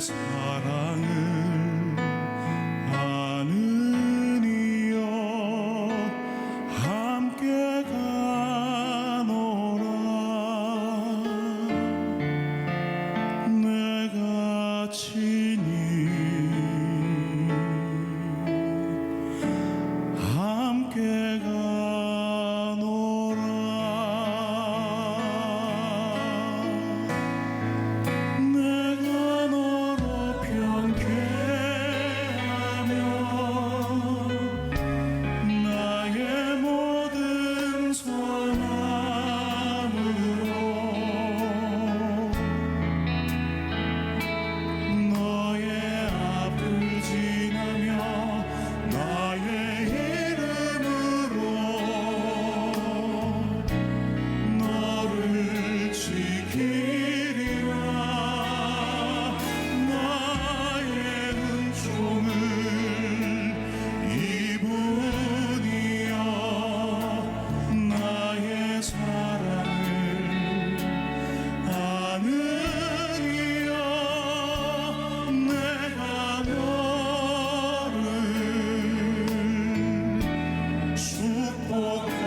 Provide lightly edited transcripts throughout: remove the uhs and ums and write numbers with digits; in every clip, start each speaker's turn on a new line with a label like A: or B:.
A: 사랑을 아는 이여 함께 가노라. 내가 친히 함께 가노라. 내가 너로 평쾌하며 나의 모든 선함으로 너의 앞을 지나며 나의 이름으로 너를 지키리라. 나의 은총을 입으니여 나의 사랑을 아느니여 내가 너를 축복하노라.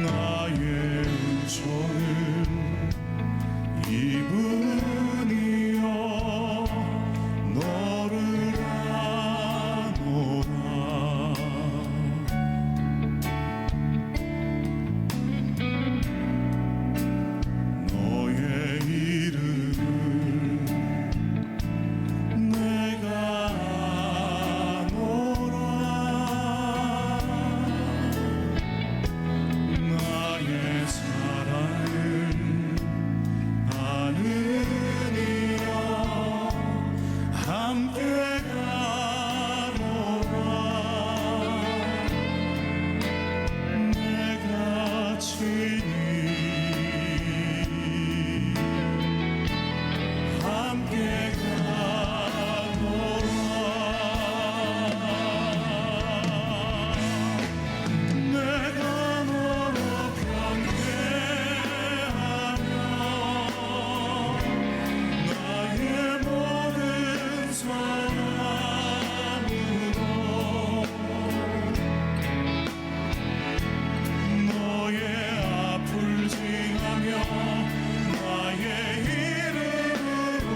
A: 나의 은총을 입으니여 너를 아노라. 너의 이름을 내가 아노라. 나의 사랑을 아느니여 함께 가노라. 내가 친히 함께 가노라. 내가 너로 평쾌하며 나의 모든 선함으로 너의 앞을 지나며 나의 이름으로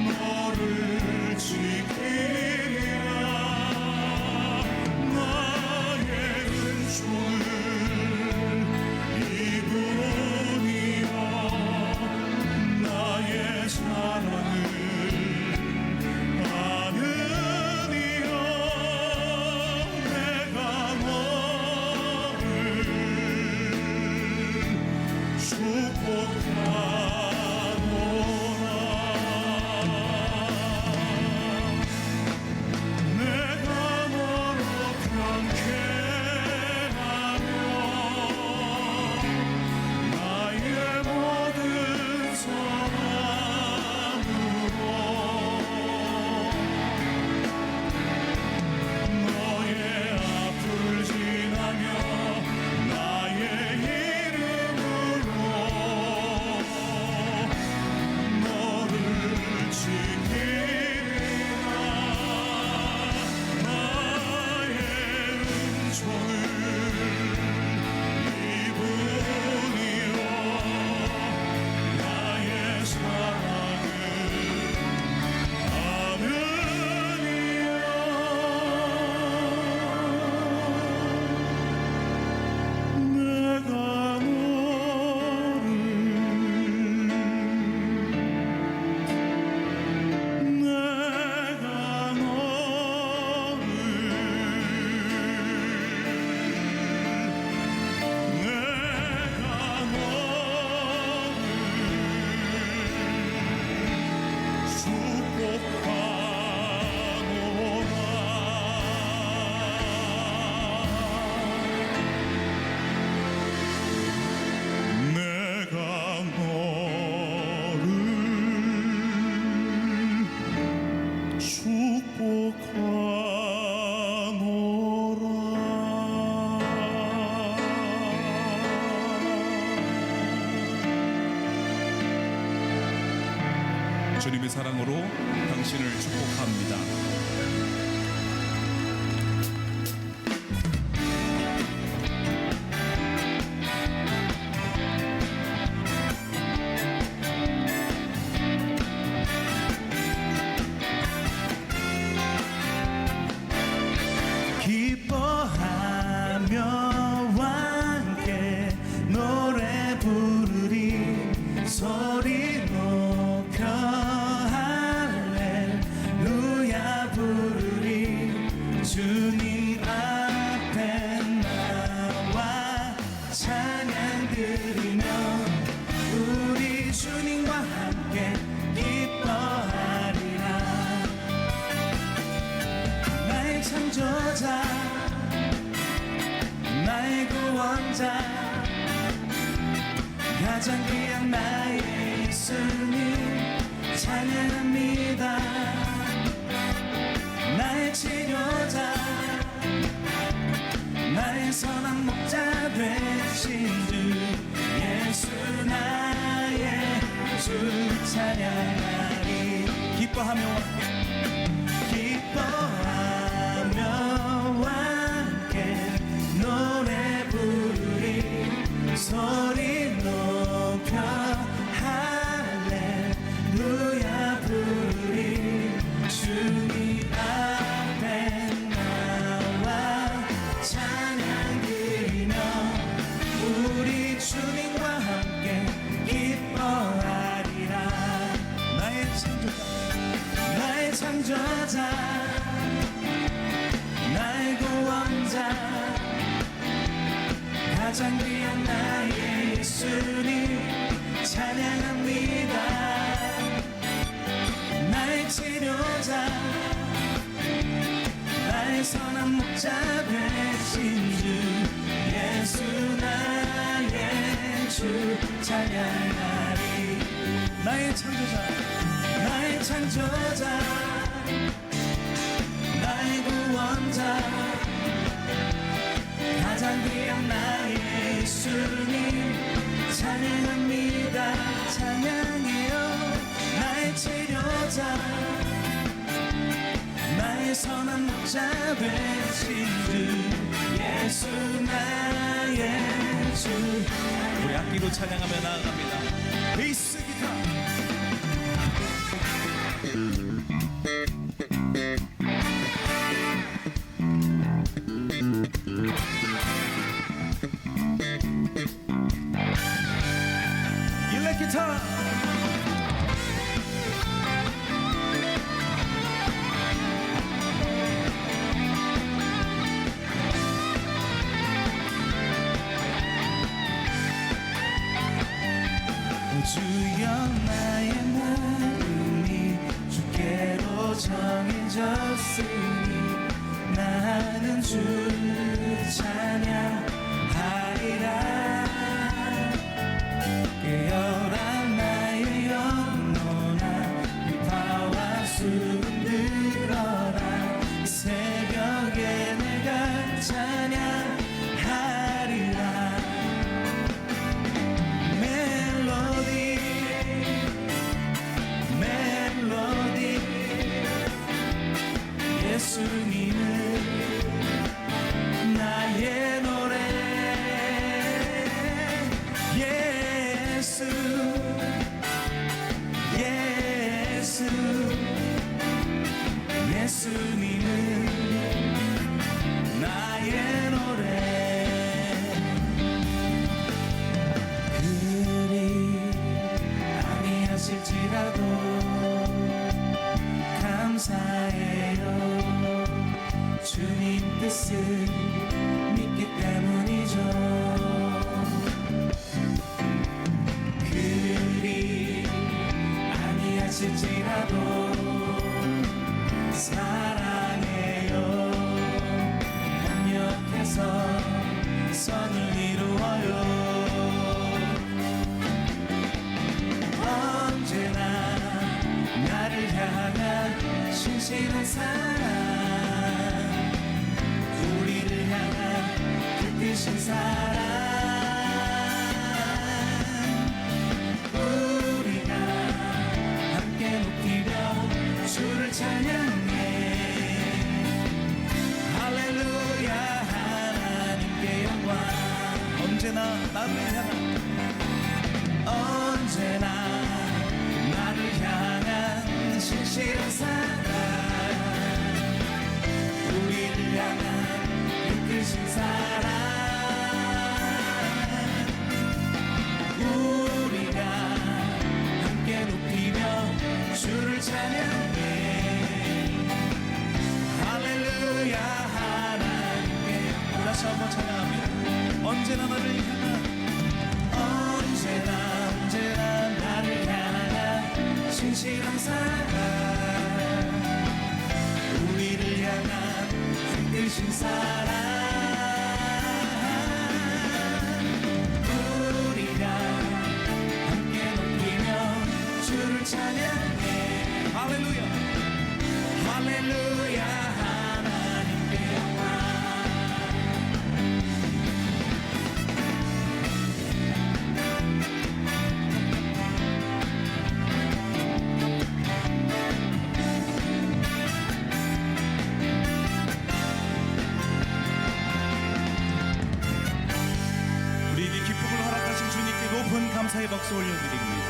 A: 너를 지키리라. 나의 은총을 입으니여 나의 사랑을 아느니여 내가 너를 축복하노라. 내가 너로 평쾌하며 나의 모든 선함으로 너의 앞을 지나며 나의 이름으로 너를 지키리라. 나의 은총을 입으니여 나의 사랑을 아느니여 내가 축복하노라. 주님의 사랑으로 당신을 축복합니다.
B: 기뻐하며 함께 노래 부르리 소리 높여 할렐루야 부르리 주님 앞에 나와 찬양 드리며 우리 주님과 함께 기뻐하리라. 나의 창조자 나의 구원자 가장 귀한 나의 예수님 찬양합니다. 나의 치료자 나의 선한 목자 되신 주 예수 나의 주 찬양하리. 기뻐하며 함께 노래 부르리 소리 높여 할렐루야 부르리 주님 앞에 나와 찬양 드리며 우리 주님과 함께 기뻐하리라. 나의 창조자 나의 구원자 가장 귀한 나의 예수님 찬양합니다. 나의 치료자 나의 선한 목자 되신 주 예수 나의 주 찬양하리. 나의 창조자 나의 구원자 가장 귀한 나의 예수님 찬양합니다. 찬양해요. 나의 치료자 나의 선한 목자 되신 주 예수 나의 주.
A: 우리 악기로 찬양하며 나아갑니다.
B: 베이스 기타 일렉 기타 주여 나의 마음이 주께로 정해졌으니 나는 주 찬양하리라. 깨어라 나의 영혼아 비바와 수금 들어라. 새벽에 내가 찬양하리라. 멜로디 예수님은 나의 노래. 예수님은 나의 노래. 그리 아니하실지라도 감사해요. 주님 뜻을 믿기 때문이죠. 그리 아니하실지라도 사랑해요. 협력해서 선을 이루어요. 언제나 나를 향한 신실한 사랑, 우리를 향한 그 크신 사랑, 우리가 함께 높이 되신 사랑 우리가 함께 높이며 주를 찬양해
A: 할렐루야.
B: 할렐루야 하나님께 영광
A: 우리에게 기쁨을 허락하신 주님께 높은 감사의 박수 올려드립니다.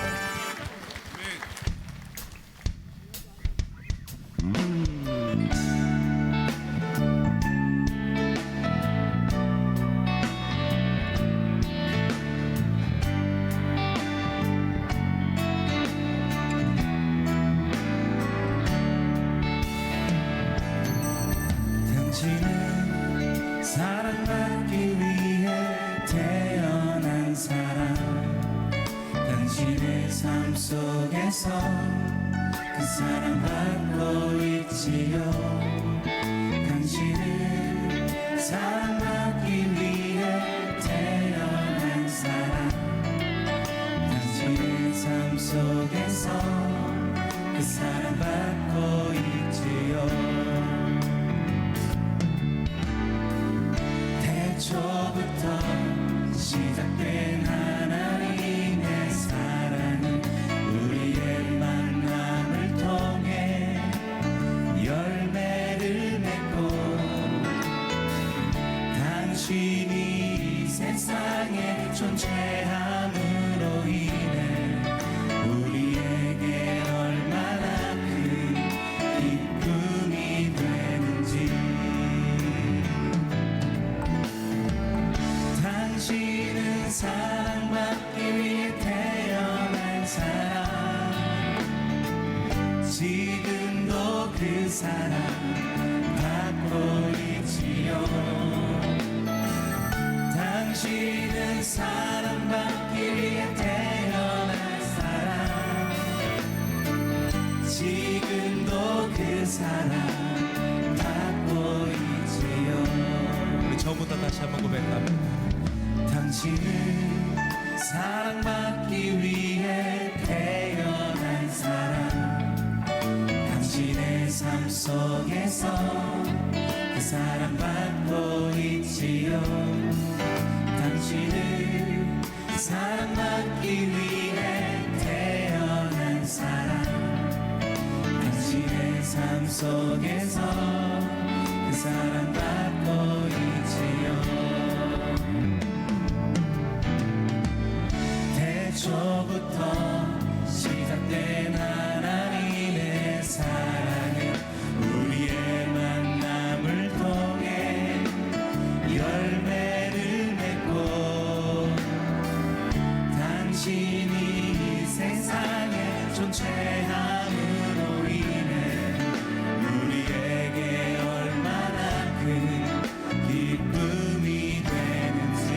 B: 당신은 사랑받기 위해 태어난 사람 당신의 삶 속에서 그 사랑받고 있지요 당신은 사랑받기 위해 태어난 사람 당신의 삶 속에서 그 사랑받고 있지요 태초부터 시작된 하나님의 사랑은 우리의 만남을 통해 열매를 맺고 당신이 이 세상에 존재함으로 인해 우리에게 얼마나 큰 기쁨이 되는지 당신은 사랑받기 위해 태어난 사람 지금도 그 사랑 받고 있지요 당신은 사랑받기 위해 태어난 사람 지금도 그 사랑 받고 있지요
A: 우리 처음부터 다시 한번 고백합니다.
B: 당신은 사랑받기 위해 태어난 사람 당신의 삶 속에서 그 사랑받고 있지요 당신은 사랑받기 위해 태어난 사람 당신의 삶 속에서 그 사랑받고 있지요 태초부터 시작된 하나님의 사랑은 우리의 만남을 통해 열매를 맺고 당신이 이 세상에 존재함으로 인해 우리에게 얼마나 큰 기쁨이 되는지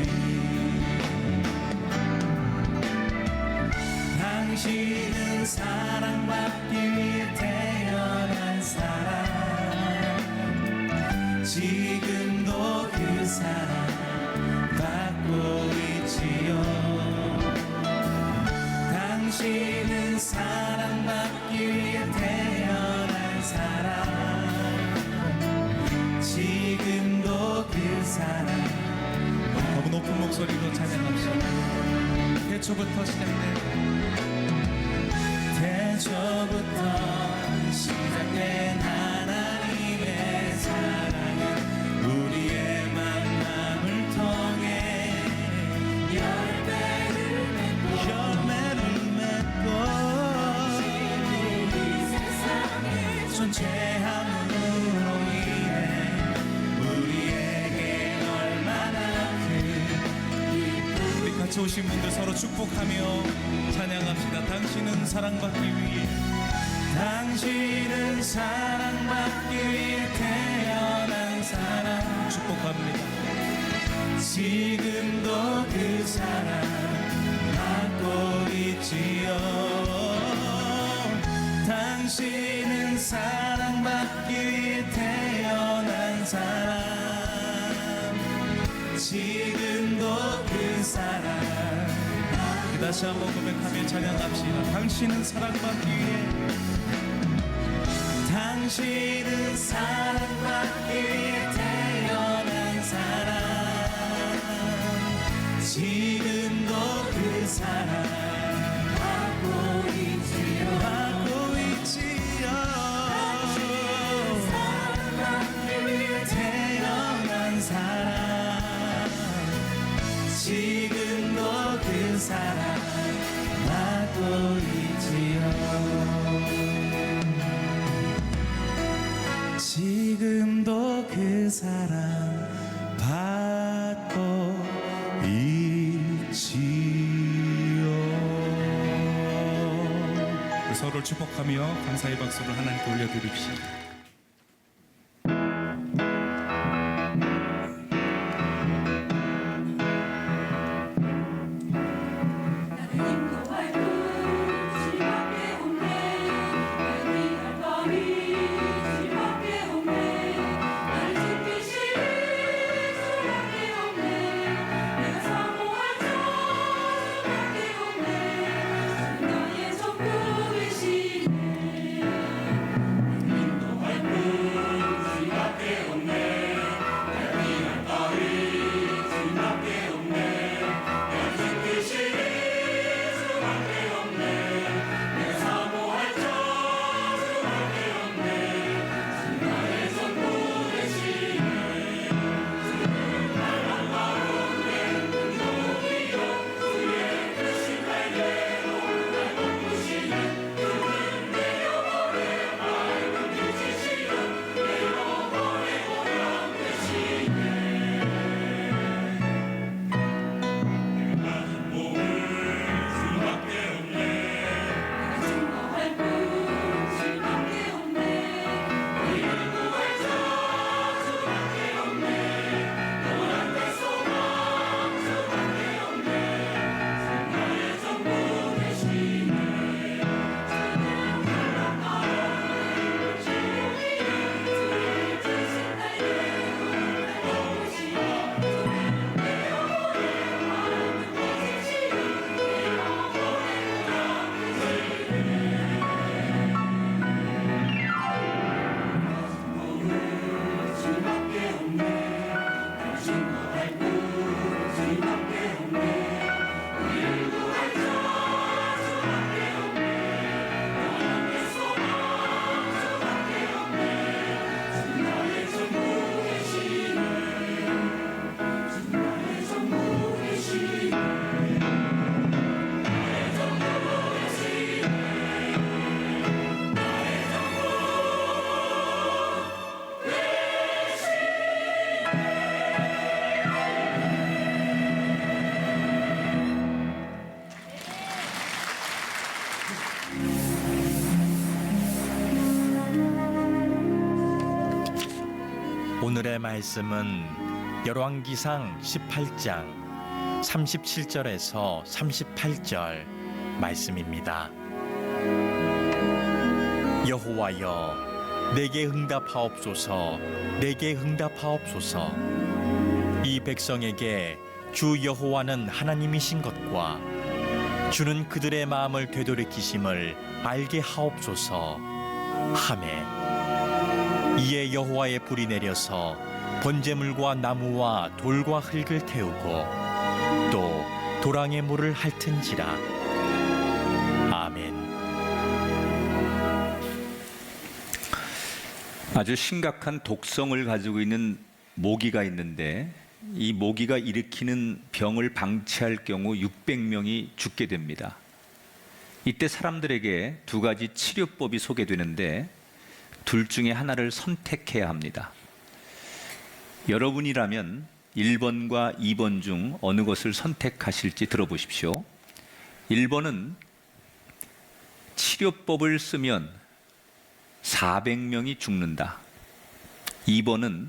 B: 당신은 사랑받기 위해 태어난 사람 지금도 그 사랑 받고 있지요 당신은 사랑받기 위해 태어난 사람 지금도 그 사랑
A: 너무 높은 목소리로 찬양합시다. 태초부터 시작된
B: 태초부터 시작된 하나님의 사랑은 우리의 만남을 통해 열매를 맺고 이 세상에 존재함으로 인해 우리에게 얼마나 큰
A: 우리 같이 오신 분들 서로 축복하며 찬양합시다. 당신은 사랑받기 위해
B: 당신은 사랑받기 위해 태어난 사람
A: 축복합니다.
B: 지금도 그 사랑 받고 있지요 당신은 사랑받기 위해 태어난 사람
A: 다시 한번 고백하며 찬양합시다. 당신은 사랑받기 위해,
B: 당신은 사랑받기 위해 태어난 사람, 지금도 그 사랑 받고 있지요. 당신은 사랑받기 위해 태어난 사람, 지금도 그 사랑 받고 있지요. 지금도 그 사랑 받고 있지요.
A: 서로를 축복하며 감사의 박수를 하나님께 올려드립시다.
C: 오늘의 말씀은 열왕기상 18장 37절에서 38절 말씀입니다. 여호와여, 내게 응답하옵소서, 내게 응답하옵소서. 이 백성에게 주 여호와는 하나님이신 것과 주는 그들의 마음을 되돌이키심을 알게 하옵소서 하매. 이에 여호와의 불이 내려서 번제물과 나무와 돌과 흙을 태우고 또 도랑의 물을 핥은지라. 아멘.
D: 아주 심각한 독성을 가지고 있는 모기가 있는데, 이 모기가 일으키는 병을 방치할 경우 600명이 죽게 됩니다. 이때 사람들에게 두 가지 치료법이 소개되는데 둘 중에 하나를 선택해야 합니다. 여러분이라면 1번과 2번 중 어느 것을 선택하실지 들어보십시오. 1번은 치료법을 쓰면 400명이 죽는다. 2번은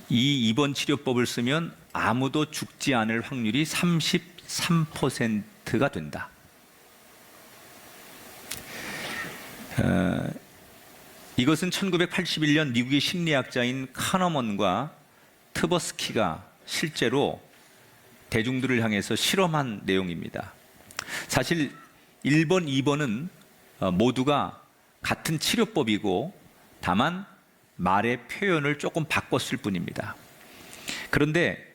D: 이 2번 치료법을 쓰면 아무도 죽지 않을 확률이 33%가 된다. 이것은 1981년 미국의 심리학자인 카너먼과 트버스키가 실제로 대중들을 향해서 실험한 내용입니다. 사실 1번, 2번은 모두가 같은 치료법이고 다만 말의 표현을 조금 바꿨을 뿐입니다. 그런데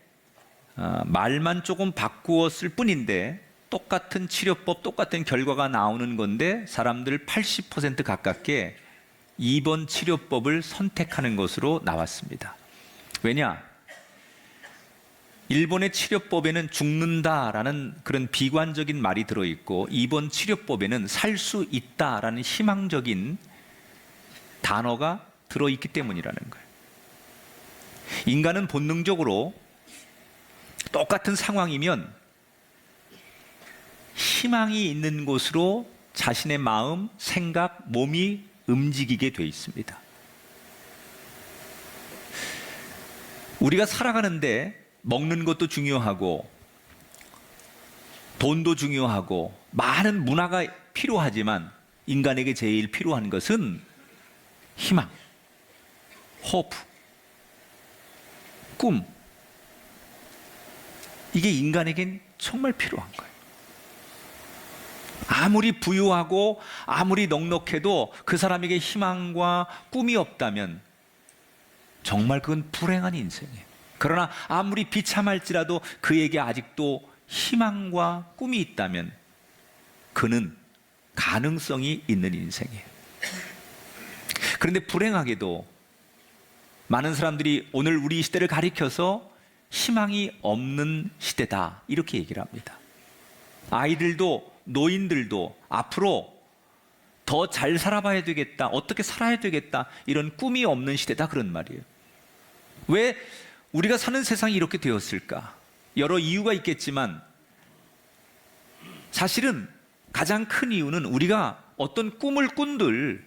D: 말만 조금 바꾸었을 뿐인데 똑같은 치료법, 똑같은 결과가 나오는 건데 사람들 80% 가깝게 2번 치료법을 선택하는 것으로 나왔습니다. 왜냐? 1번의 치료법에는 죽는다라는 그런 비관적인 말이 들어있고 2번 치료법에는 살 수 있다라는 희망적인 단어가 들어있기 때문이라는 거예요. 인간은 본능적으로 똑같은 상황이면 희망이 있는 곳으로 자신의 마음, 생각, 몸이 움직이게 돼 있습니다. 우리가 살아가는데 먹는 것도 중요하고 돈도 중요하고 많은 문화가 필요하지만 인간에게 제일 필요한 것은 희망, 호프, 꿈. 이게 인간에겐 정말 필요한 거예요. 아무리 부유하고 아무리 넉넉해도 그 사람에게 희망과 꿈이 없다면 정말 그건 불행한 인생이에요. 그러나 아무리 비참할지라도 그에게 아직도 희망과 꿈이 있다면 그는 가능성이 있는 인생이에요. 그런데 불행하게도 많은 사람들이 오늘 우리 시대를 가리켜서 희망이 없는 시대다 이렇게 얘기를 합니다. 아이들도 노인들도 앞으로 더 잘 살아봐야 되겠다, 어떻게 살아야 되겠다, 이런 꿈이 없는 시대다 그런 말이에요. 왜 우리가 사는 세상이 이렇게 되었을까? 여러 이유가 있겠지만 사실은 가장 큰 이유는 우리가 어떤 꿈을 꾼들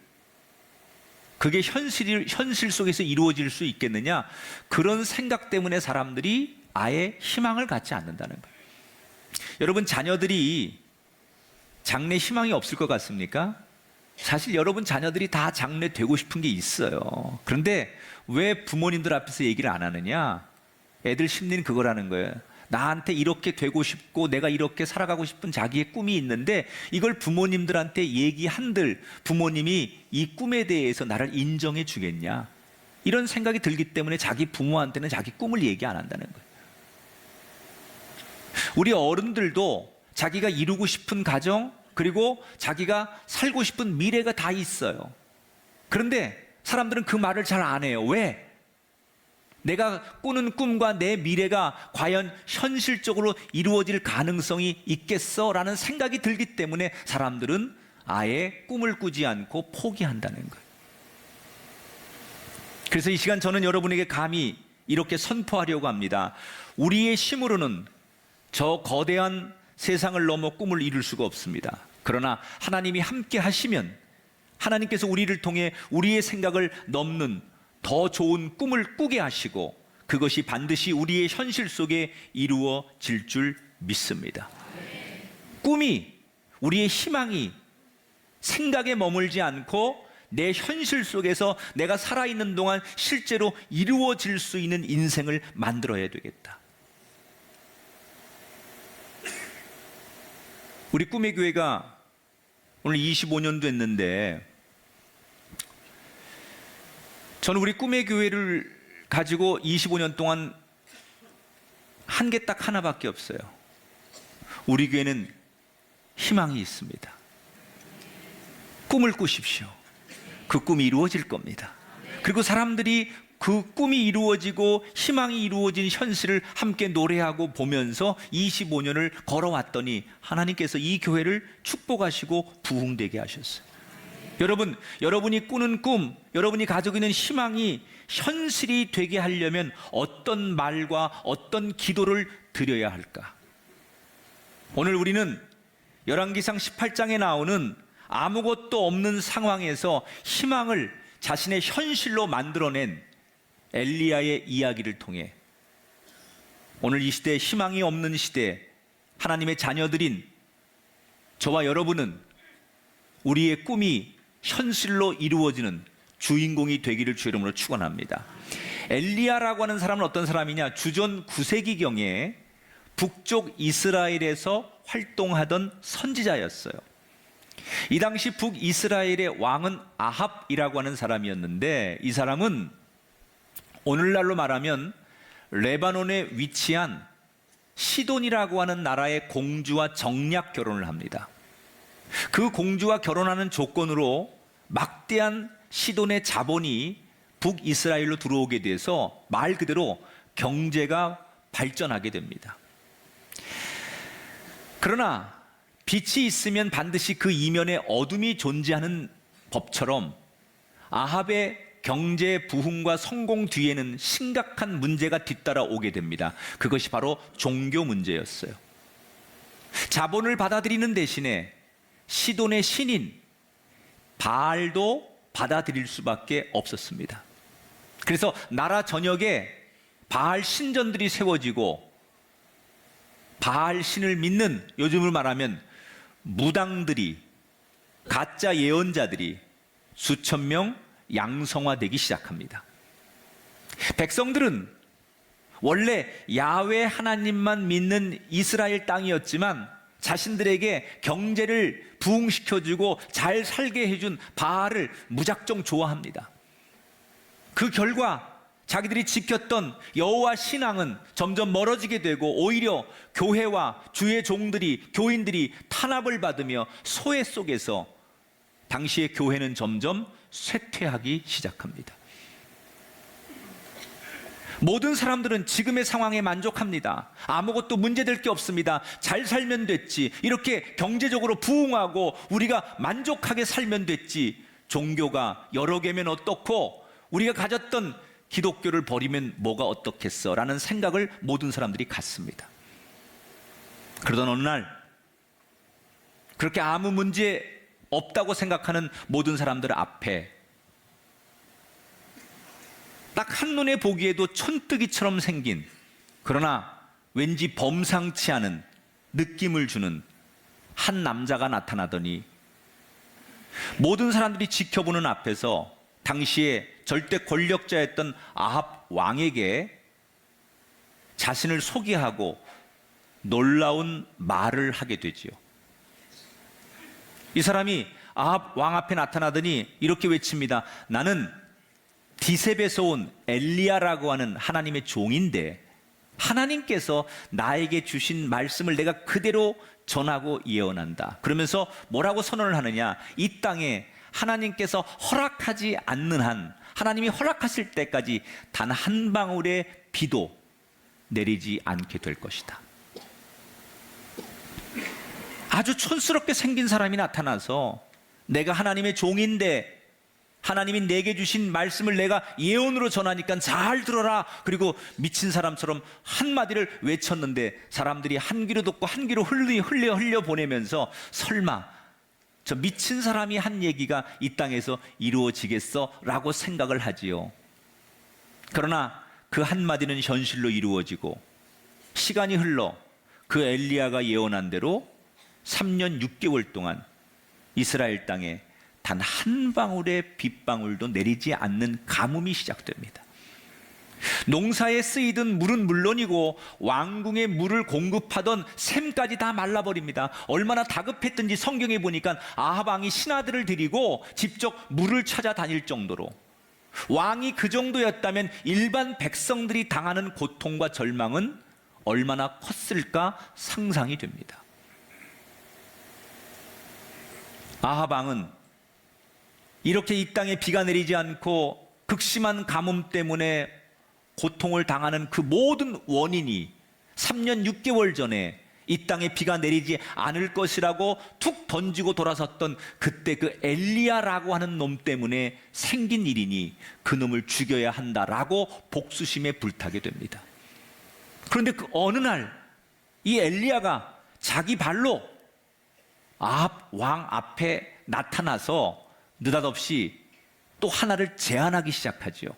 D: 그게 현실 속에서 이루어질 수 있겠느냐, 그런 생각 때문에 사람들이 아예 희망을 갖지 않는다는 거예요. 여러분, 자녀들이 장래 희망이 없을 것 같습니까? 사실 여러분 자녀들이 다 장래 되고 싶은 게 있어요. 그런데 왜 부모님들 앞에서 얘기를 안 하느냐? 애들 심리는 그거라는 거예요. 나한테 이렇게 되고 싶고 내가 이렇게 살아가고 싶은 자기의 꿈이 있는데 이걸 부모님들한테 얘기한들 부모님이 이 꿈에 대해서 나를 인정해 주겠냐? 이런 생각이 들기 때문에 자기 부모한테는 자기 꿈을 얘기 안 한다는 거예요. 우리 어른들도 자기가 이루고 싶은 가정, 그리고 자기가 살고 싶은 미래가 다 있어요. 그런데 사람들은 그 말을 잘 안 해요. 왜? 내가 꾸는 꿈과 내 미래가 과연 현실적으로 이루어질 가능성이 있겠어? 라는 생각이 들기 때문에 사람들은 아예 꿈을 꾸지 않고 포기한다는 거예요. 그래서 이 시간 저는 여러분에게 감히 이렇게 선포하려고 합니다. 우리의 힘으로는 저 거대한 세상을 넘어 꿈을 이룰 수가 없습니다. 그러나 하나님이 함께 하시면 하나님께서 우리를 통해 우리의 생각을 넘는 더 좋은 꿈을 꾸게 하시고 그것이 반드시 우리의 현실 속에 이루어질 줄 믿습니다. 꿈이, 우리의 희망이 생각에 머물지 않고 내 현실 속에서 내가 살아있는 동안 실제로 이루어질 수 있는 인생을 만들어야 되겠다. 우리 꿈의 교회가 오늘 25년 됐는데 저는 우리 꿈의 교회를 가지고 25년 동안 한 게 딱 하나밖에 없어요. 우리 교회는 희망이 있습니다. 꿈을 꾸십시오. 그 꿈이 이루어질 겁니다. 그리고 사람들이 그 꿈이 이루어지고 희망이 이루어진 현실을 함께 노래하고 보면서 25년을 걸어왔더니 하나님께서 이 교회를 축복하시고 부흥되게 하셨어요. 여러분, 여러분이 꾸는 꿈, 여러분이 가지고 있는 희망이 현실이 되게 하려면 어떤 말과 어떤 기도를 드려야 할까? 오늘 우리는 열왕기상 18장에 나오는 아무것도 없는 상황에서 희망을 자신의 현실로 만들어낸 엘리야의 이야기를 통해 오늘 이 시대에 희망이 없는 시대에 하나님의 자녀들인 저와 여러분은 우리의 꿈이 현실로 이루어지는 주인공이 되기를 주 이름으로 축원합니다. 엘리야라고 하는 사람은 어떤 사람이냐? 주전 9세기경에 북쪽 이스라엘에서 활동하던 선지자였어요. 이 당시 북이스라엘의 왕은 아합이라고 하는 사람이었는데, 이 사람은 오늘날로 말하면 레바논에 위치한 시돈이라고 하는 나라의 공주와 정략 결혼을 합니다. 그 공주와 결혼하는 조건으로 막대한 시돈의 자본이 북이스라엘로 들어오게 돼서 말 그대로 경제가 발전하게 됩니다. 그러나 빛이 있으면 반드시 그 이면에 어둠이 존재하는 법처럼 아합의 경제 부흥과 성공 뒤에는 심각한 문제가 뒤따라 오게 됩니다. 그것이 바로 종교 문제였어요. 자본을 받아들이는 대신에 시돈의 신인 바알도 받아들일 수밖에 없었습니다. 그래서 나라 전역에 바알 신전들이 세워지고 바알 신을 믿는, 요즘을 말하면 무당들이, 가짜 예언자들이 수천 명 양성화되기 시작합니다. 백성들은 원래 야훼 하나님만 믿는 이스라엘 땅이었지만 자신들에게 경제를 부흥시켜주고 잘 살게 해준 바알을 무작정 좋아합니다. 그 결과 자기들이 지켰던 여호와 신앙은 점점 멀어지게 되고 오히려 교회와 주의 종들이, 교인들이 탄압을 받으며 소외 속에서 당시의 교회는 점점 쇠퇴하기 시작합니다. 모든 사람들은 지금의 상황에 만족합니다. 아무것도 문제될 게 없습니다. 잘 살면 됐지. 이렇게 경제적으로 부흥하고 우리가 만족하게 살면 됐지. 종교가 여러 개면 어떻고 우리가 가졌던 기독교를 버리면 뭐가 어떻겠어 라는 생각을 모든 사람들이 갖습니다. 그러던 어느 날 그렇게 아무 문제 없다고 생각하는 모든 사람들 앞에 딱 한눈에 보기에도 촌뜨기처럼 생긴, 그러나 왠지 범상치 않은 느낌을 주는 한 남자가 나타나더니 모든 사람들이 지켜보는 앞에서 당시에 절대 권력자였던 아합 왕에게 자신을 소개하고 놀라운 말을 하게 되지요. 이 사람이 아합 왕 앞에 나타나더니 이렇게 외칩니다. 나는 디셉에서 온 엘리야라고 하는 하나님의 종인데 하나님께서 나에게 주신 말씀을 내가 그대로 전하고 예언한다. 그러면서 뭐라고 선언을 하느냐? 이 땅에 하나님께서 허락하지 않는 한, 하나님이 허락하실 때까지 단 한 방울의 비도 내리지 않게 될 것이다. 아주 촌스럽게 생긴 사람이 나타나서 내가 하나님의 종인데 하나님이 내게 주신 말씀을 내가 예언으로 전하니까 잘 들어라. 그리고 미친 사람처럼 한마디를 외쳤는데 사람들이 한 귀로 듣고 한 귀로 흘려 보내면서 설마 저 미친 사람이 한 얘기가 이 땅에서 이루어지겠어? 라고 생각을 하지요. 그러나 그 한마디는 현실로 이루어지고 시간이 흘러 그 엘리야가 예언한 대로 3년 6개월 동안 이스라엘 땅에 단 한 방울의 빗방울도 내리지 않는 가뭄이 시작됩니다. 농사에 쓰이던 물은 물론이고 왕궁에 물을 공급하던 샘까지 다 말라버립니다. 얼마나 다급했든지 성경에 보니까 아합 왕이 신하들을 데리고 직접 물을 찾아다닐 정도로, 왕이 그 정도였다면 일반 백성들이 당하는 고통과 절망은 얼마나 컸을까 상상이 됩니다. 아합 왕은 이렇게 이 땅에 비가 내리지 않고 극심한 가뭄 때문에 고통을 당하는 그 모든 원인이 3년 6개월 전에 이 땅에 비가 내리지 않을 것이라고 툭 던지고 돌아섰던 그때 그 엘리야라고 하는 놈 때문에 생긴 일이니 그 놈을 죽여야 한다라고 복수심에 불타게 됩니다. 그런데 그 어느 날 이 엘리야가 자기 발로 아합 왕 앞에 나타나서 느닷없이 또 하나를 제안하기 시작하지요.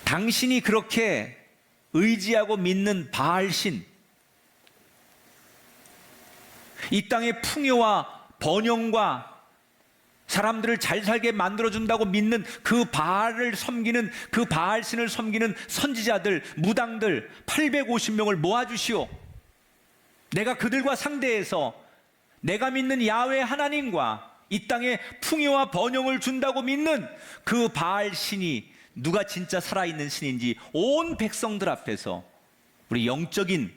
D: 당신이 그렇게 의지하고 믿는 바알신, 이 땅의 풍요와 번영과 사람들을 잘 살게 만들어준다고 믿는 그 바알을 섬기는, 그 바알신을 섬기는 선지자들, 무당들 850명을 모아주시오. 내가 그들과 상대해서 내가 믿는 야훼 하나님과 이 땅에 풍요와 번영을 준다고 믿는 그 바알신이 누가 진짜 살아있는 신인지 온 백성들 앞에서 우리 영적인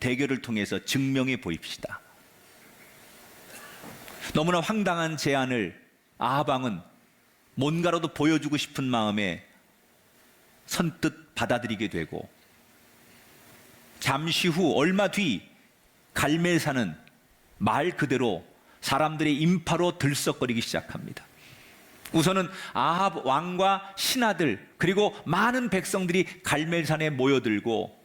D: 대결을 통해서 증명해 보입시다. 너무나 황당한 제안을 아합 왕은 뭔가라도 보여주고 싶은 마음에 선뜻 받아들이게 되고, 잠시 후 얼마 뒤 갈멜산은 말 그대로 사람들의 인파로 들썩거리기 시작합니다. 우선은 아합 왕과 신하들 그리고 많은 백성들이 갈멜산에 모여들고,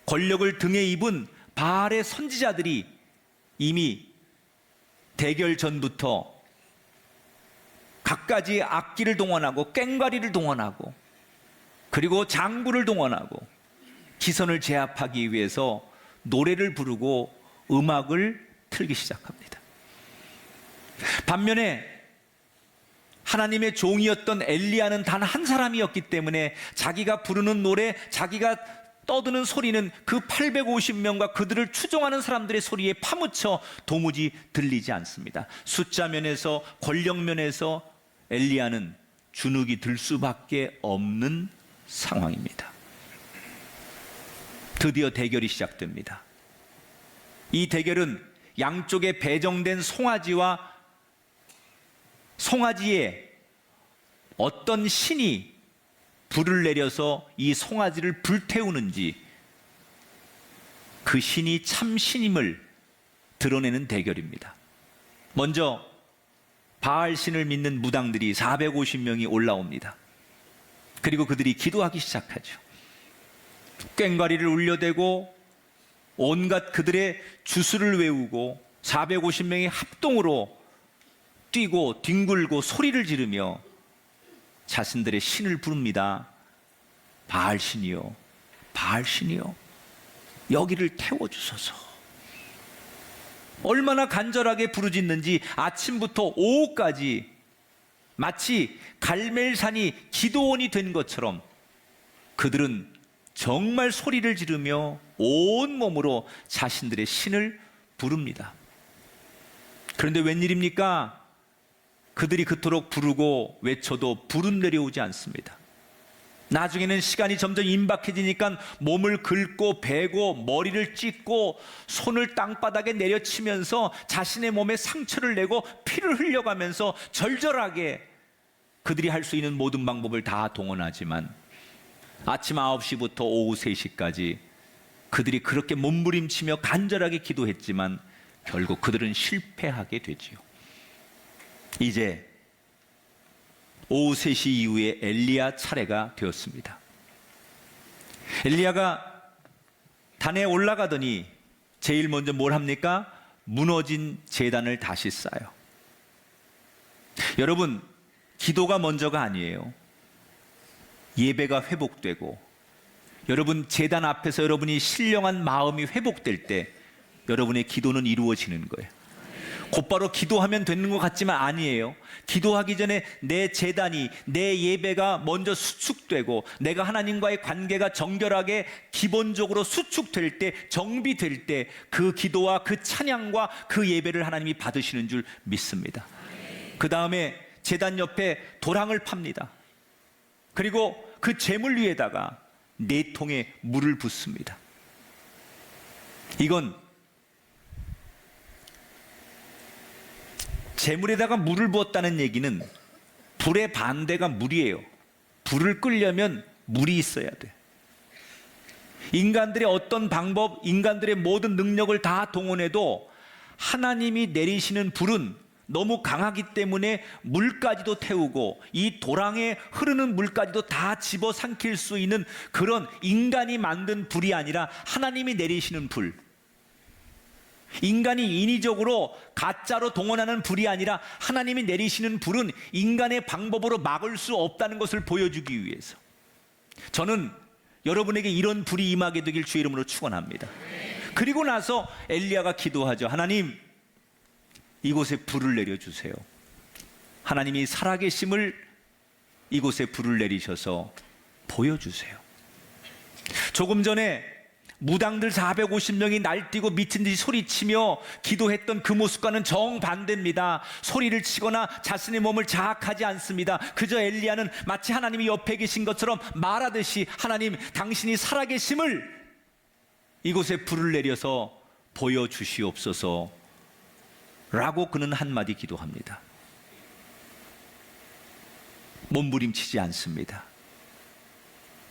D: 권력을 등에 입은 바알의 선지자들이 이미 대결 전부터 갖가지 악기를 동원하고 꽹과리를 동원하고 그리고 장구를 동원하고 기선을 제압하기 위해서 노래를 부르고 음악을 틀기 시작합니다. 반면에 하나님의 종이었던 엘리야는 단 한 사람이었기 때문에 자기가 부르는 노래, 자기가 떠드는 소리는 그 850명과 그들을 추종하는 사람들의 소리에 파묻혀 도무지 들리지 않습니다. 숫자 면에서, 권력 면에서 엘리야는 주눅이 들 수밖에 없는 상황입니다. 드디어 대결이 시작됩니다. 이 대결은 양쪽에 배정된 송아지와 송아지에 어떤 신이 불을 내려서 이 송아지를 불태우는지, 그 신이 참 신임을 드러내는 대결입니다. 먼저 바알 신을 믿는 무당들이 450명이 올라옵니다. 그리고 그들이 기도하기 시작하죠. 꽹과리를 울려대고 온갖 그들의 주술을 외우고 450명이 합동으로 뛰고 뒹굴고 소리를 지르며 자신들의 신을 부릅니다. 바알신이요, 바알신이요, 여기를 태워주소서. 얼마나 간절하게 부르짖는지 아침부터 오후까지 마치 갈멜산이 기도원이 된 것처럼 그들은 정말 소리를 지르며 온몸으로 자신들의 신을 부릅니다. 그런데 웬일입니까? 그들이 그토록 부르고 외쳐도 불은 내려오지 않습니다. 나중에는 시간이 점점 임박해지니까 몸을 긁고 베고 머리를 찢고 손을 땅바닥에 내려치면서 자신의 몸에 상처를 내고 피를 흘려가면서 절절하게 그들이 할 수 있는 모든 방법을 다 동원하지만 아침 9시부터 오후 3시까지 그들이 그렇게 몸부림치며 간절하게 기도했지만 결국 그들은 실패하게 되지요. 이제 오후 3시 이후에 엘리야 차례가 되었습니다. 엘리야가 단에 올라가더니 제일 먼저 뭘 합니까? 무너진 제단을 다시 쌓아요. 여러분, 기도가 먼저가 아니에요. 예배가 회복되고, 여러분 제단 앞에서 여러분이 신령한 마음이 회복될 때 여러분의 기도는 이루어지는 거예요. 곧바로 기도하면 되는 것 같지만 아니에요. 기도하기 전에 내 제단이, 내 예배가 먼저 수축되고 내가 하나님과의 관계가 정결하게 기본적으로 수축될 때, 정비될 때 그 기도와 그 찬양과 그 예배를 하나님이 받으시는 줄 믿습니다. 그 다음에 제단 옆에 도랑을 팝니다. 그리고 그 제물 위에다가 4통의 물을 붓습니다. 이건 제물에다가 물을 부었다는 얘기는 불의 반대가 물이에요. 불을 끄려면 물이 있어야 돼. 인간들의 어떤 방법, 인간들의 모든 능력을 다 동원해도 하나님이 내리시는 불은 너무 강하기 때문에 물까지도 태우고 이 도랑에 흐르는 물까지도 다 집어삼킬 수 있는 그런 인간이 만든 불이 아니라 하나님이 내리시는 불. 인간이 인위적으로 가짜로 동원하는 불이 아니라 하나님이 내리시는 불은 인간의 방법으로 막을 수 없다는 것을 보여주기 위해서 저는 여러분에게 이런 불이 임하게 되길 주의 이름으로 축원합니다. 그리고 나서 엘리야가 기도하죠. 하나님, 이곳에 불을 내려주세요. 하나님이 살아계심을 이곳에 불을 내리셔서 보여주세요. 조금 전에 무당들 450명이 날뛰고 미친 듯이 소리치며 기도했던 그 모습과는 정반대입니다. 소리를 치거나 자신의 몸을 자학하지 않습니다. 그저 엘리야는 마치 하나님이 옆에 계신 것처럼 말하듯이 하나님 당신이 살아계심을 이곳에 불을 내려서 보여주시옵소서 라고 그는 한마디 기도합니다. 몸부림치지 않습니다.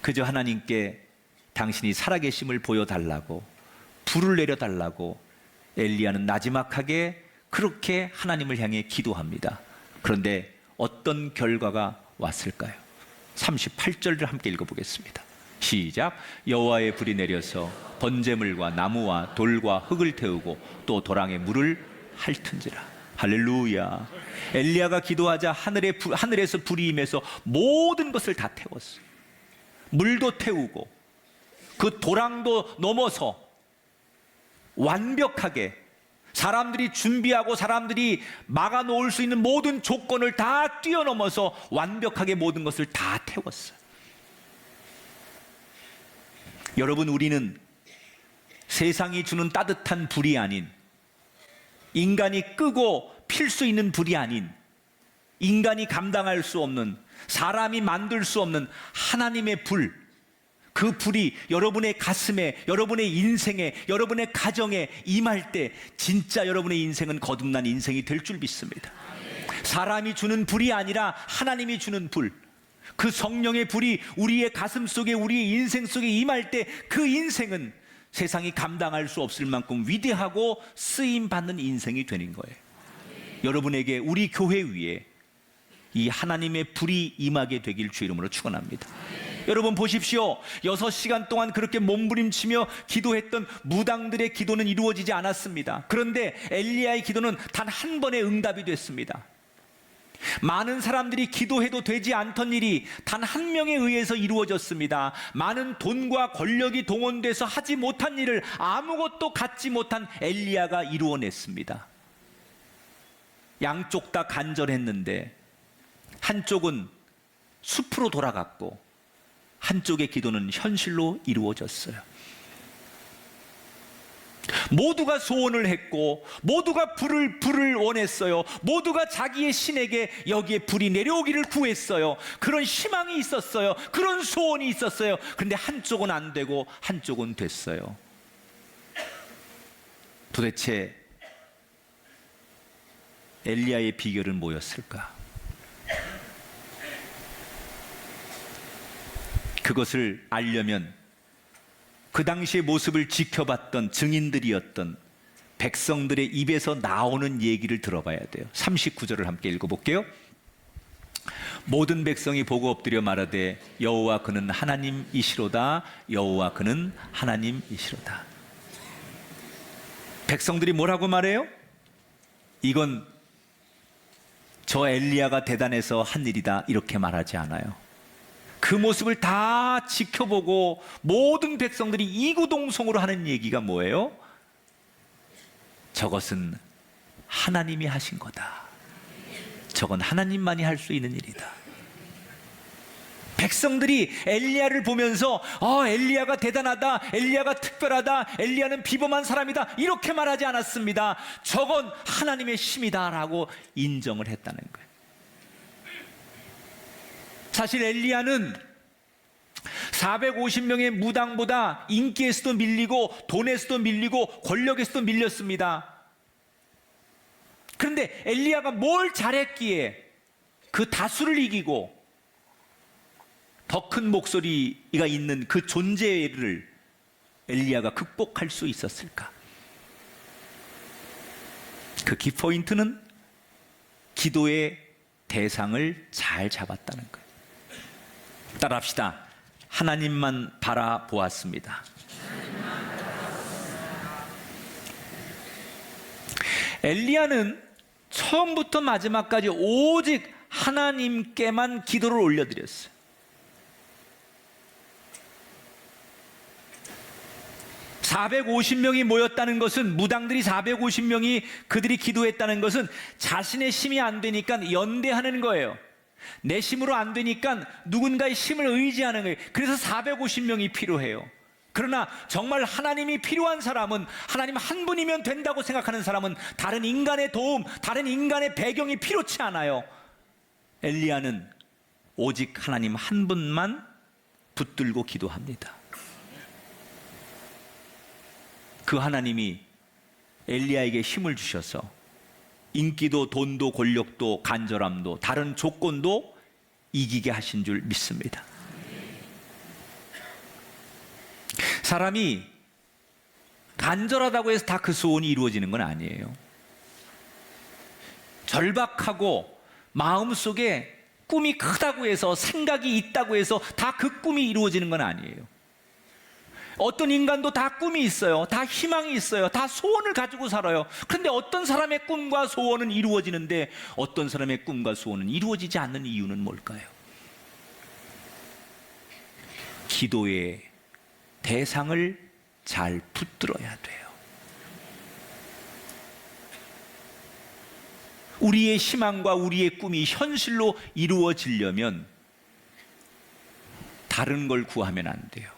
D: 그저 하나님께 당신이 살아계심을 보여달라고, 불을 내려달라고 엘리야는 나지막하게 그렇게 하나님을 향해 기도합니다. 그런데 어떤 결과가 왔을까요? 38절을 함께 읽어보겠습니다. 시작. 여호와의 불이 내려서 번제물과 나무와 돌과 흙을 태우고 또 도랑에 물을 핥은지라. 할렐루야. 엘리야가 기도하자 하늘에서 불이 임해서 모든 것을 다 태웠어요. 물도 태우고 그 도랑도 넘어서 완벽하게 사람들이 준비하고 사람들이 막아놓을 수 있는 모든 조건을 다 뛰어넘어서 완벽하게 모든 것을 다 태웠어요. 여러분, 우리는 세상이 주는 따뜻한 불이 아닌, 인간이 끄고 필 수 있는 불이 아닌, 인간이 감당할 수 없는, 사람이 만들 수 없는 하나님의 불, 그 불이 여러분의 가슴에, 여러분의 인생에, 여러분의 가정에 임할 때 진짜 여러분의 인생은 거듭난 인생이 될 줄 믿습니다. 사람이 주는 불이 아니라 하나님이 주는 불, 그 성령의 불이 우리의 가슴 속에, 우리의 인생 속에 임할 때 그 인생은 세상이 감당할 수 없을 만큼 위대하고 쓰임받는 인생이 되는 거예요. 여러분에게, 우리 교회 위에 이 하나님의 불이 임하게 되길 주 이름으로 축원합니다. 여러분 보십시오. 6시간 동안 그렇게 몸부림치며 기도했던 무당들의 기도는 이루어지지 않았습니다. 그런데 엘리야의 기도는 단 한 번의 응답이 됐습니다. 많은 사람들이 기도해도 되지 않던 일이 단 한 명에 의해서 이루어졌습니다. 많은 돈과 권력이 동원돼서 하지 못한 일을 아무것도 갖지 못한 엘리야가 이루어냈습니다. 양쪽 다 간절했는데 한쪽은 숲으로 돌아갔고 한쪽의 기도는 현실로 이루어졌어요. 모두가 소원을 했고 모두가 불을 원했어요. 모두가 자기의 신에게 여기에 불이 내려오기를 구했어요. 그런 희망이 있었어요. 그런 소원이 있었어요. 그런데 한쪽은 안 되고 한쪽은 됐어요. 도대체 엘리야의 비결은 뭐였을까? 그것을 알려면 그 당시의 모습을 지켜봤던 증인들이었던 백성들의 입에서 나오는 얘기를 들어봐야 돼요. 39절을 함께 읽어볼게요. 모든 백성이 보고 엎드려 말하되 여호와 그는 하나님이시로다. 여호와 그는 하나님이시로다. 백성들이 뭐라고 말해요? 이건 저 엘리야가 대단해서 한 일이다, 이렇게 말하지 않아요. 그 모습을 다 지켜보고 모든 백성들이 이구동성으로 하는 얘기가 뭐예요? 저것은 하나님이 하신 거다. 저건 하나님만이 할 수 있는 일이다. 백성들이 엘리야를 보면서 엘리야가 대단하다, 엘리야가 특별하다, 엘리야는 비범한 사람이다, 이렇게 말하지 않았습니다. 저건 하나님의 힘이다 라고 인정을 했다는 거예요. 사실 엘리야는 450명의 무당보다 인기에서도 밀리고 돈에서도 밀리고 권력에서도 밀렸습니다. 그런데 엘리야가 뭘 잘했기에 그 다수를 이기고 더 큰 목소리가 있는 그 존재를 엘리야가 극복할 수 있었을까? 그 키포인트는 기도의 대상을 잘 잡았다는 거예요. 따라합시다. 하나님만 바라보았습니다. 엘리야는 처음부터 마지막까지 오직 하나님께만 기도를 올려드렸어요. 450명이 모였다는 것은, 무당들이 450명이 그들이 기도했다는 것은 자신의 힘이 안 되니까 연대하는 거예요. 내 힘으로 안 되니까 누군가의 힘을 의지하는 거예요. 그래서 450명이 필요해요. 그러나 정말 하나님이 필요한 사람은, 하나님 한 분이면 된다고 생각하는 사람은 다른 인간의 도움, 다른 인간의 배경이 필요치 않아요. 엘리야는 오직 하나님 한 분만 붙들고 기도합니다. 그 하나님이 엘리야에게 힘을 주셔서 인기도 돈도 권력도 간절함도 다른 조건도 이기게 하신 줄 믿습니다. 사람이 간절하다고 해서 다 그 소원이 이루어지는 건 아니에요. 절박하고 마음속에 꿈이 크다고 해서, 생각이 있다고 해서 다 그 꿈이 이루어지는 건 아니에요. 어떤 인간도 다 꿈이 있어요. 다 희망이 있어요. 다 소원을 가지고 살아요. 그런데 어떤 사람의 꿈과 소원은 이루어지는데 어떤 사람의 꿈과 소원은 이루어지지 않는 이유는 뭘까요? 기도의 대상을 잘 붙들어야 돼요. 우리의 희망과 우리의 꿈이 현실로 이루어지려면 다른 걸 구하면 안 돼요.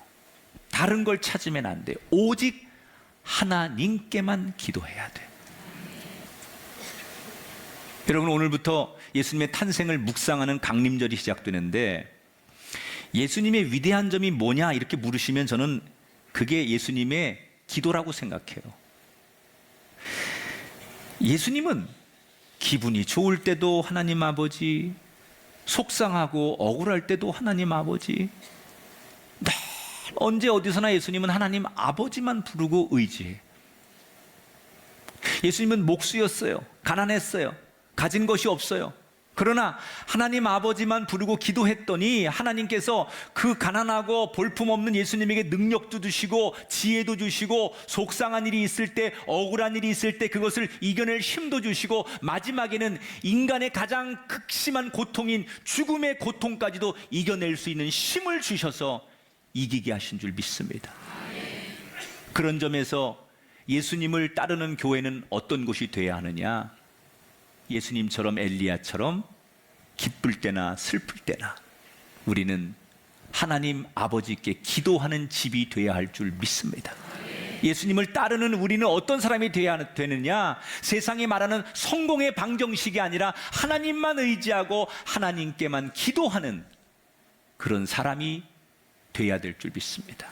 D: 다른 걸 찾으면 안 돼요. 오직 하나님께만 기도해야 돼요. 여러분, 오늘부터 예수님의 탄생을 묵상하는 강림절이 시작되는데, 예수님의 위대한 점이 뭐냐 이렇게 물으시면 저는 그게 예수님의 기도라고 생각해요. 예수님은 기분이 좋을 때도 하나님 아버지, 속상하고 억울할 때도 하나님 아버지, 언제 어디서나 예수님은 하나님 아버지만 부르고 의지해. 예수님은 목수였어요. 가난했어요. 가진 것이 없어요. 그러나 하나님 아버지만 부르고 기도했더니 하나님께서 그 가난하고 볼품없는 예수님에게 능력도 주시고 지혜도 주시고, 속상한 일이 있을 때, 억울한 일이 있을 때 그것을 이겨낼 힘도 주시고, 마지막에는 인간의 가장 극심한 고통인 죽음의 고통까지도 이겨낼 수 있는 힘을 주셔서 이기게 하신 줄 믿습니다. 그런 점에서 예수님을 따르는 교회는 어떤 곳이 되어야 하느냐? 예수님처럼, 엘리야처럼 기쁠 때나 슬플 때나 우리는 하나님 아버지께 기도하는 집이 되어야 할 줄 믿습니다. 예수님을 따르는 우리는 어떤 사람이 되어야 되느냐? 세상이 말하는 성공의 방정식이 아니라 하나님만 의지하고 하나님께만 기도하는 그런 사람이 되어야 될 줄 믿습니다.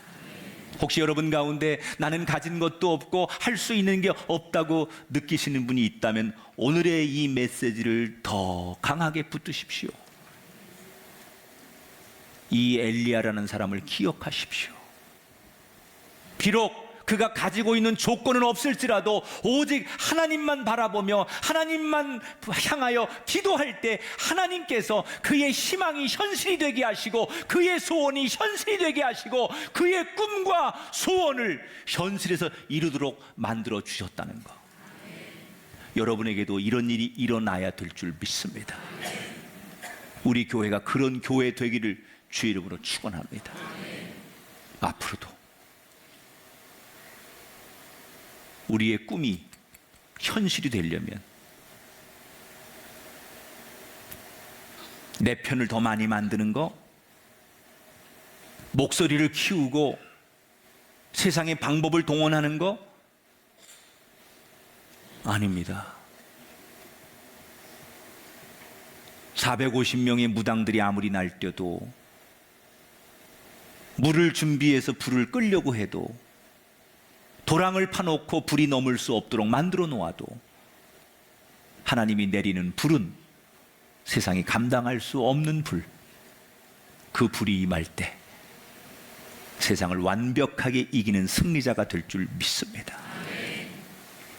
D: 혹시 여러분 가운데 나는 가진 것도 없고 할 수 있는 게 없다고 느끼시는 분이 있다면 오늘의 이 메시지를 더 강하게 붙드십시오. 이 엘리야라는 사람을 기억하십시오. 비록 그가 가지고 있는 조건은 없을지라도 오직 하나님만 바라보며 하나님만 향하여 기도할 때 하나님께서 그의 희망이 현실이 되게 하시고, 그의 소원이 현실이 되게 하시고, 그의 꿈과 소원을 현실에서 이루도록 만들어 주셨다는 것. 여러분에게도 이런 일이 일어나야 될 줄 믿습니다. 우리 교회가 그런 교회 되기를 주의 이름으로 축원합니다. 앞으로도 우리의 꿈이 현실이 되려면 내 편을 더 많이 만드는 거, 목소리를 키우고 세상의 방법을 동원하는 거 아닙니다. 450명의 무당들이 아무리 날뛰어도, 물을 준비해서 불을 끌려고 해도, 도랑을 파놓고 불이 넘을 수 없도록 만들어 놓아도 하나님이 내리는 불은 세상이 감당할 수 없는 불, 그 불이 임할 때 세상을 완벽하게 이기는 승리자가 될 줄 믿습니다.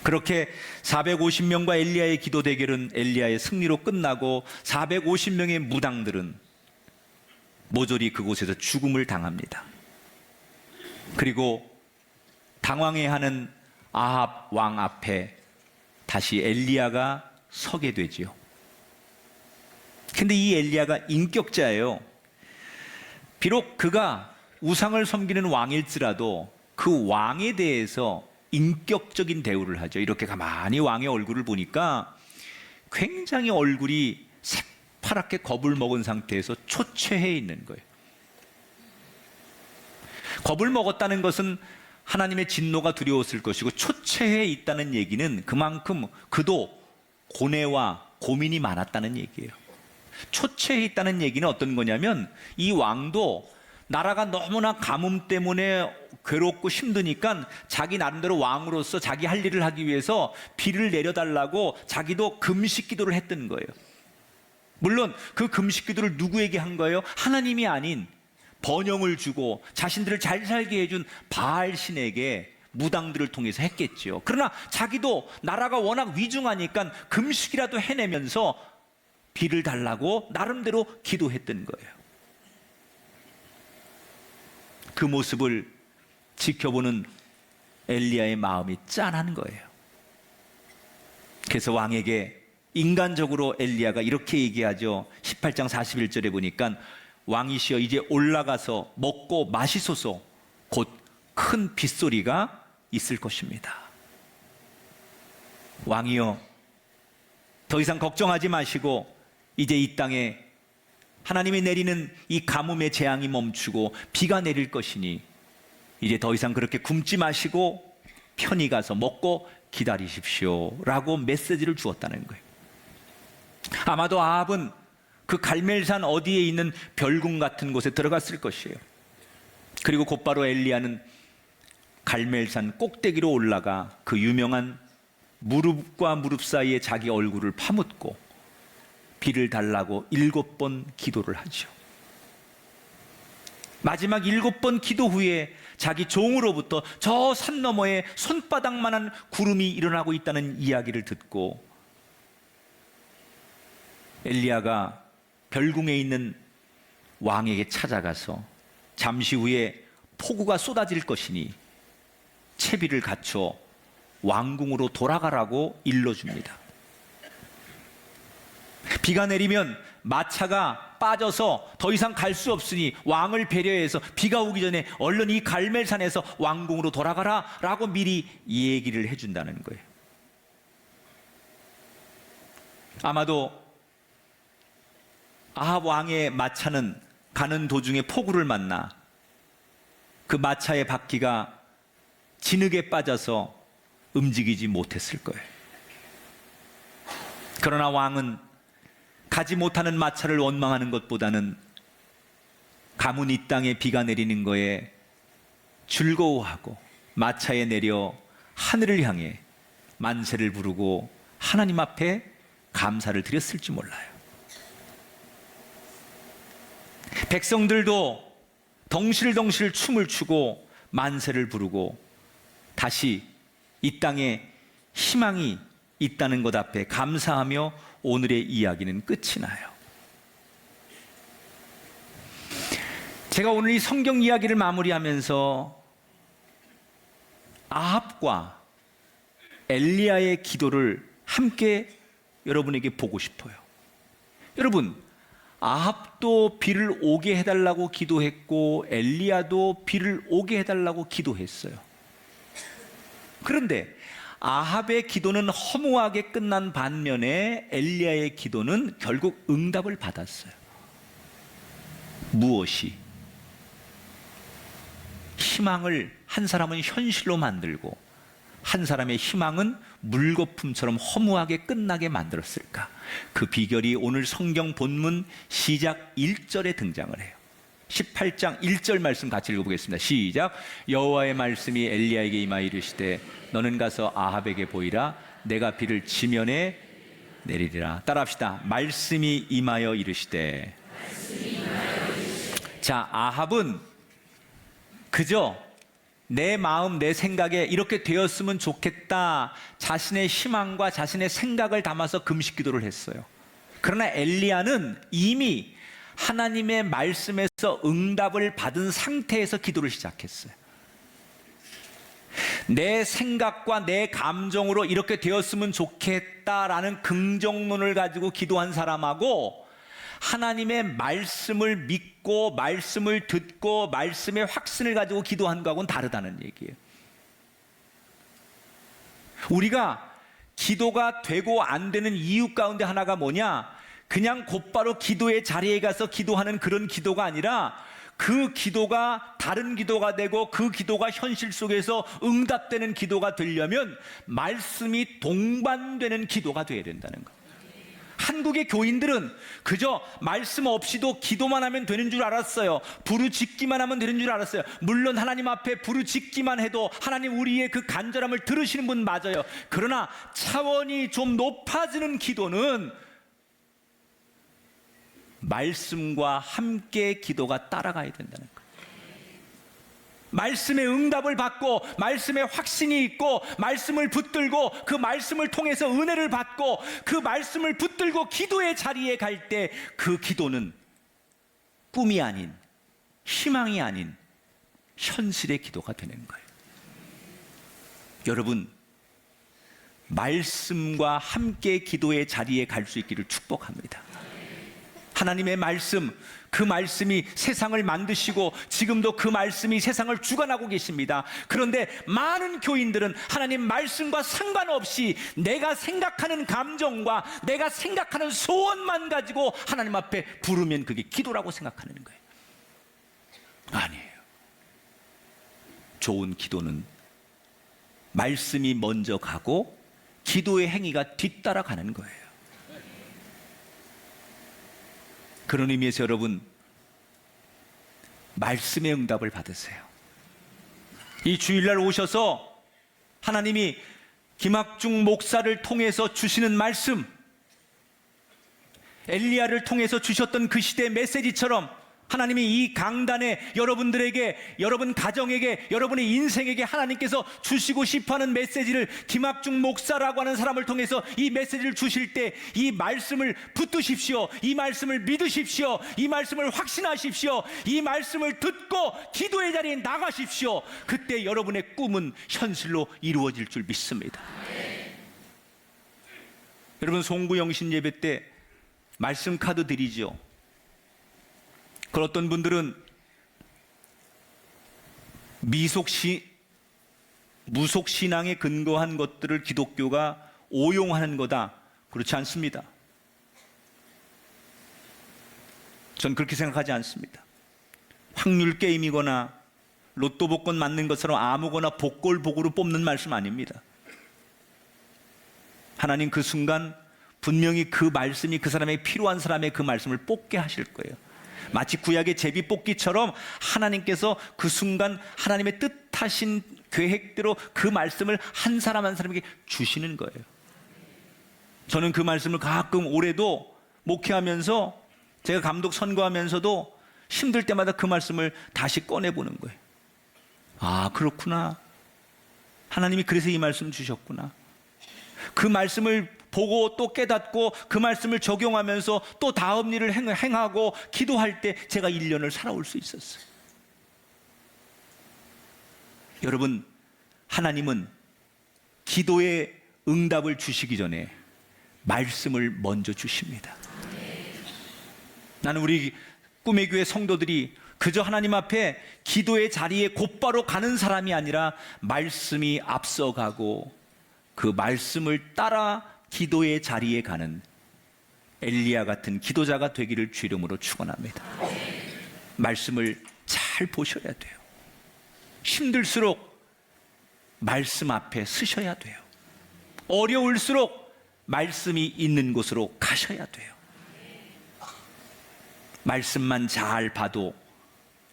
D: 그렇게 450명과 엘리야의 기도 대결은 엘리야의 승리로 끝나고 450명의 무당들은 모조리 그곳에서 죽음을 당합니다. 그리고 당황해하는 아합 왕 앞에 다시 엘리야가 서게 되지요. 근데 이 엘리야가 인격자예요. 비록 그가 우상을 섬기는 왕일지라도 그 왕에 대해서 인격적인 대우를 하죠. 이렇게 가만히 왕의 얼굴을 보니까 굉장히 얼굴이 새파랗게 겁을 먹은 상태에서 초췌해 있는 거예요. 겁을 먹었다는 것은 하나님의 진노가 두려웠을 것이고, 초췌해 있다는 얘기는 그만큼 그도 고뇌와 고민이 많았다는 얘기예요. 초췌해 있다는 얘기는 어떤 거냐면, 이 왕도 나라가 너무나 가뭄 때문에 괴롭고 힘드니까 자기 나름대로 왕으로서 자기 할 일을 하기 위해서 비를 내려달라고 자기도 금식 기도를 했던 거예요. 물론 그 금식 기도를 누구에게 한 거예요? 하나님이 아닌 번영을 주고 자신들을 잘 살게 해준 바알 신에게 무당들을 통해서 했겠죠. 그러나 자기도 나라가 워낙 위중하니까 금식이라도 해내면서 비를 달라고 나름대로 기도했던 거예요. 그 모습을 지켜보는 엘리야의 마음이 짠한 거예요. 그래서 왕에게 인간적으로 엘리야가 이렇게 얘기하죠. 18장 41절에 보니까 왕이시여 이제 올라가서 먹고 마시소서, 곧 큰 빗소리가 있을 것입니다. 왕이여 더 이상 걱정하지 마시고 이제 이 땅에 하나님이 내리는 이 가뭄의 재앙이 멈추고 비가 내릴 것이니 이제 더 이상 그렇게 굶지 마시고 편히 가서 먹고 기다리십시오 라고 메시지를 주었다는 거예요. 아마도 아합은 그 갈멜산 어디에 있는 별궁 같은 곳에 들어갔을 것이에요. 그리고 곧바로 엘리야는 갈멜산 꼭대기로 올라가 그 유명한 무릎과 무릎 사이에 자기 얼굴을 파묻고 비를 달라고 7번 기도를 하죠. 마지막 7번 기도 후에 자기 종으로부터 저 산 너머에 손바닥만한 구름이 일어나고 있다는 이야기를 듣고 엘리야가 별궁에 있는 왕에게 찾아가서 잠시 후에 폭우가 쏟아질 것이니 채비를 갖춰 왕궁으로 돌아가라고 일러줍니다. 비가 내리면 마차가 빠져서 더 이상 갈 수 없으니 왕을 배려해서 비가 오기 전에 얼른 이 갈멜산에서 왕궁으로 돌아가라 라고 미리 얘기를 해준다는 거예요. 아마도 아합 왕의 마차는 가는 도중에 폭우를 만나 그 마차의 바퀴가 진흙에 빠져서 움직이지 못했을 거예요. 그러나 왕은 가지 못하는 마차를 원망하는 것보다는 가문 이 땅에 비가 내리는 거에 즐거워하고 마차에 내려 하늘을 향해 만세를 부르고 하나님 앞에 감사를 드렸을지 몰라요. 백성들도 덩실덩실 춤을 추고 만세를 부르고 다시 이 땅에 희망이 있다는 것 앞에 감사하며 오늘의 이야기는 끝이 나요. 제가 오늘 이 성경 이야기를 마무리하면서 아합과 엘리야의 기도를 함께 여러분에게 보고 싶어요. 여러분, 아합도 비를 오게 해달라고 기도했고 엘리야도 비를 오게 해달라고 기도했어요. 그런데 아합의 기도는 허무하게 끝난 반면에 엘리야의 기도는 결국 응답을 받았어요. 무엇이? 희망을 한 사람은 현실로 만들고 한 사람의 희망은 물거품처럼 허무하게 끝나게 만들었을까? 그 비결이 오늘 성경 본문 시작 1절에 등장을 해요. 18장 1절 말씀 같이 읽어보겠습니다. 시작. 여호와의 말씀이 엘리야에게 임하여 이르시되 너는 가서 아합에게 보이라. 내가 비를 지면에 내리리라. 따라합시다. 말씀이 임하여 이르시되. 자, 아합은 그저 내 마음, 내 생각에 이렇게 되었으면 좋겠다 자신의 희망과 자신의 생각을 담아서 금식 기도를 했어요. 그러나 엘리야는 이미 하나님의 말씀에서 응답을 받은 상태에서 기도를 시작했어요. 내 생각과 내 감정으로 이렇게 되었으면 좋겠다라는 긍정론을 가지고 기도한 사람하고 하나님의 말씀을 믿고 말씀을 듣고 말씀의 확신을 가지고 기도한 거하고는 다르다는 얘기예요. 우리가 기도가 되고 안 되는 이유 가운데 하나가 뭐냐? 그냥 곧바로 기도의 자리에 가서 기도하는 그런 기도가 아니라 그 기도가 다른 기도가 되고 그 기도가 현실 속에서 응답되는 기도가 되려면 말씀이 동반되는 기도가 되어야 된다는 거예요. 한국의 교인들은 그저 말씀 없이도 기도만 하면 되는 줄 알았어요. 부르짖기만 하면 되는 줄 알았어요. 물론 하나님 앞에 부르짖기만 해도 하나님 우리의 그 간절함을 들으시는 분 맞아요. 그러나 차원이 좀 높아지는 기도는 말씀과 함께 기도가 따라가야 된다는 거예요. 말씀의 응답을 받고 말씀의 확신이 있고 말씀을 붙들고 그 말씀을 통해서 은혜를 받고 그 말씀을 붙들고 기도의 자리에 갈 때 그 기도는 꿈이 아닌 희망이 아닌 현실의 기도가 되는 거예요. 여러분, 말씀과 함께 기도의 자리에 갈 수 있기를 축복합니다. 하나님의 말씀, 그 말씀이 세상을 만드시고 지금도 그 말씀이 세상을 주관하고 계십니다. 그런데 많은 교인들은 하나님 말씀과 상관없이 내가 생각하는 감정과 내가 생각하는 소원만 가지고 하나님 앞에 부르면 그게 기도라고 생각하는 거예요. 아니에요. 좋은 기도는 말씀이 먼저 가고 기도의 행위가 뒤따라가는 거예요. 그런 의미에서 여러분, 말씀의 응답을 받으세요. 이 주일날 오셔서 하나님이 김학중 목사를 통해서 주시는 말씀, 엘리야를 통해서 주셨던 그 시대의 메시지처럼 하나님이 이 강단에 여러분들에게, 여러분 가정에게, 여러분의 인생에게 하나님께서 주시고 싶어하는 메시지를 김학중 목사라고 하는 사람을 통해서 이 메시지를 주실 때 이 말씀을 붙드십시오. 이 말씀을 믿으십시오. 이 말씀을 확신하십시오. 이 말씀을 듣고 기도의 자리에 나가십시오. 그때 여러분의 꿈은 현실로 이루어질 줄 믿습니다. 여러분, 송구영신 예배 때 말씀 카드 드리죠. 그런 어떤 분들은 무속신앙에 근거한 것들을 기독교가 오용하는 거다. 그렇지 않습니다. 전 그렇게 생각하지 않습니다. 확률 게임이거나 로또 복권 맞는 것처럼 아무거나 복골복으로 뽑는 말씀 아닙니다. 하나님 그 순간 분명히 그 말씀이 그 사람에게 필요한 사람의 그 말씀을 뽑게 하실 거예요. 마치 구약의 제비 뽑기처럼 하나님께서 그 순간 하나님의 뜻하신 계획대로 그 말씀을 한 사람 한 사람에게 주시는 거예요. 저는 그 말씀을 가끔 올해도 목회하면서 제가 감독 선거하면서도 힘들 때마다 그 말씀을 다시 꺼내보는 거예요. 아, 그렇구나. 하나님이 그래서 이 말씀 주셨구나. 그 말씀을 보고 또 깨닫고 그 말씀을 적용하면서 또 다음 일을 행하고 기도할 때 제가 1년을 살아올 수 있었어요. 여러분, 하나님은 기도의 응답을 주시기 전에 말씀을 먼저 주십니다. 나는 우리 꿈의 교회 성도들이 그저 하나님 앞에 기도의 자리에 곧바로 가는 사람이 아니라 말씀이 앞서가고 그 말씀을 따라 기도의 자리에 가는 엘리야 같은 기도자가 되기를 주 이름으로 축원합니다. 말씀을 잘 보셔야 돼요. 힘들수록 말씀 앞에 서셔야 돼요. 어려울수록 말씀이 있는 곳으로 가셔야 돼요. 말씀만 잘 봐도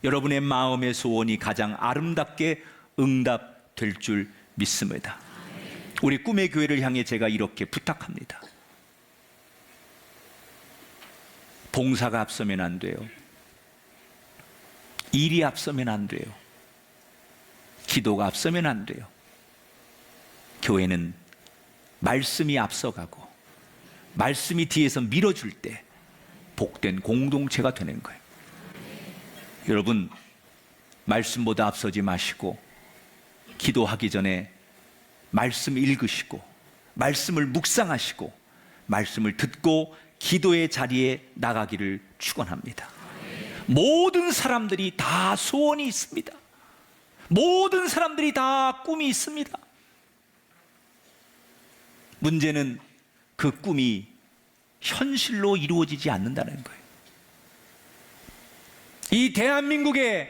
D: 여러분의 마음의 소원이 가장 아름답게 응답될 줄 믿습니다. 우리 꿈의 교회를 향해 제가 이렇게 부탁합니다. 봉사가 앞서면 안 돼요. 일이 앞서면 안 돼요. 기도가 앞서면 안 돼요. 교회는 말씀이 앞서가고 말씀이 뒤에서 밀어줄 때 복된 공동체가 되는 거예요. 여러분, 말씀보다 앞서지 마시고 기도하기 전에 말씀 읽으시고 말씀을 묵상하시고 말씀을 듣고 기도의 자리에 나가기를 축원합니다. 모든 사람들이 다 소원이 있습니다. 모든 사람들이 다 꿈이 있습니다. 문제는 그 꿈이 현실로 이루어지지 않는다는 거예요. 이 대한민국에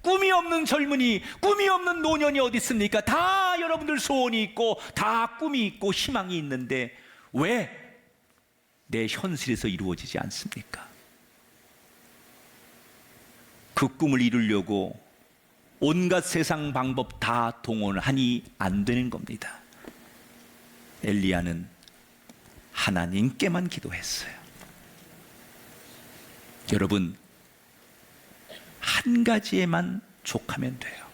D: 꿈이 없는 젊은이, 꿈이 없는 노년이 어디 있습니까? 다 여러분들 소원이 있고 다 꿈이 있고 희망이 있는데 왜 내 현실에서 이루어지지 않습니까? 그 꿈을 이루려고 온갖 세상 방법 다 동원하니 안 되는 겁니다. 엘리야는 하나님께만 기도했어요. 여러분, 한 가지에만 족하면 돼요.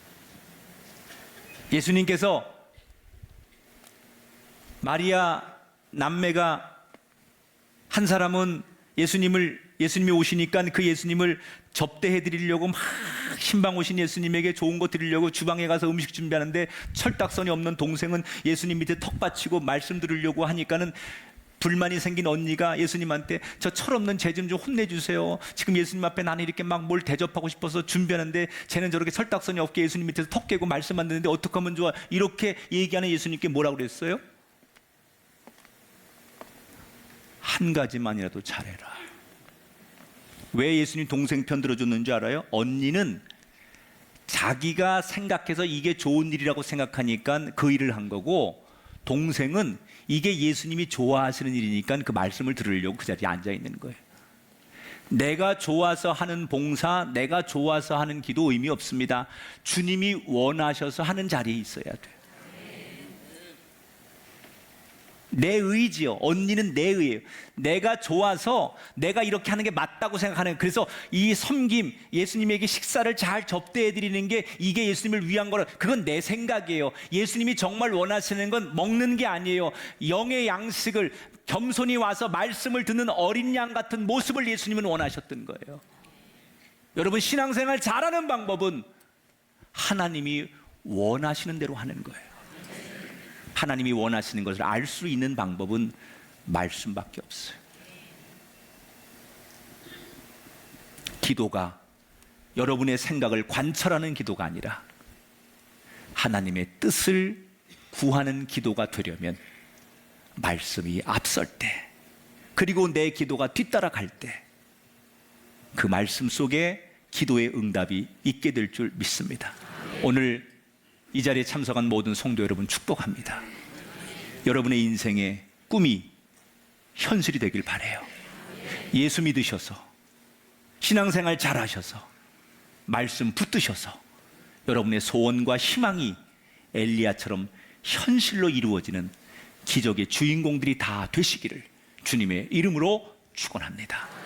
D: 예수님께서 마리아 남매가 한 사람은 예수님이 오시니까 그 예수님을 접대해 드리려고 막 신방 오신 예수님에게 좋은 거 드리려고 주방에 가서 음식 준비하는데 철딱선이 없는 동생은 예수님 밑에 턱 받치고 말씀 들으려고 하니까는 불만이 생긴 언니가 예수님한테 저 철없는 쟤 좀 혼내주세요. 지금 예수님 앞에 나는 이렇게 막 뭘 대접하고 싶어서 준비하는데 쟤는 저렇게 철딱선이 없게 예수님 밑에서 턱 깨고 말씀 안 듣는데 어떻게 하면 좋아? 이렇게 얘기하는 예수님께 뭐라고 그랬어요? 한 가지만이라도 잘해라. 왜 예수님 동생 편 들어줬는지 알아요? 언니는 자기가 생각해서 이게 좋은 일이라고 생각하니까 그 일을 한 거고, 동생은 이게 예수님이 좋아하시는 일이니까 그 말씀을 들으려고 그 자리에 앉아 있는 거예요. 내가 좋아서 하는 봉사, 내가 좋아서 하는 기도 의미 없습니다. 주님이 원하셔서 하는 자리에 있어야 돼요. 내 의지요. 언니는 내 의예요. 내가 좋아서 내가 이렇게 하는 게 맞다고 생각하는. 그래서 이 섬김, 예수님에게 식사를 잘 접대해 드리는 게 이게 예수님을 위한 거라. 그건 내 생각이에요. 예수님이 정말 원하시는 건 먹는 게 아니에요. 영의 양식을 겸손히 와서 말씀을 듣는 어린 양 같은 모습을 예수님은 원하셨던 거예요. 여러분, 신앙생활 잘하는 방법은 하나님이 원하시는 대로 하는 거예요. 하나님이 원하시는 것을 알 수 있는 방법은 말씀밖에 없어요. 기도가 여러분의 생각을 관철하는 기도가 아니라 하나님의 뜻을 구하는 기도가 되려면 말씀이 앞설 때, 그리고 내 기도가 뒤따라갈 때 그 말씀 속에 기도의 응답이 있게 될 줄 믿습니다. 오늘 이 자리에 참석한 모든 성도 여러분 축복합니다. 여러분의 인생의 꿈이 현실이 되길 바라요. 예수 믿으셔서, 신앙생활 잘하셔서, 말씀 붙드셔서 여러분의 소원과 희망이 엘리야처럼 현실로 이루어지는 기적의 주인공들이 다 되시기를 주님의 이름으로 축원합니다.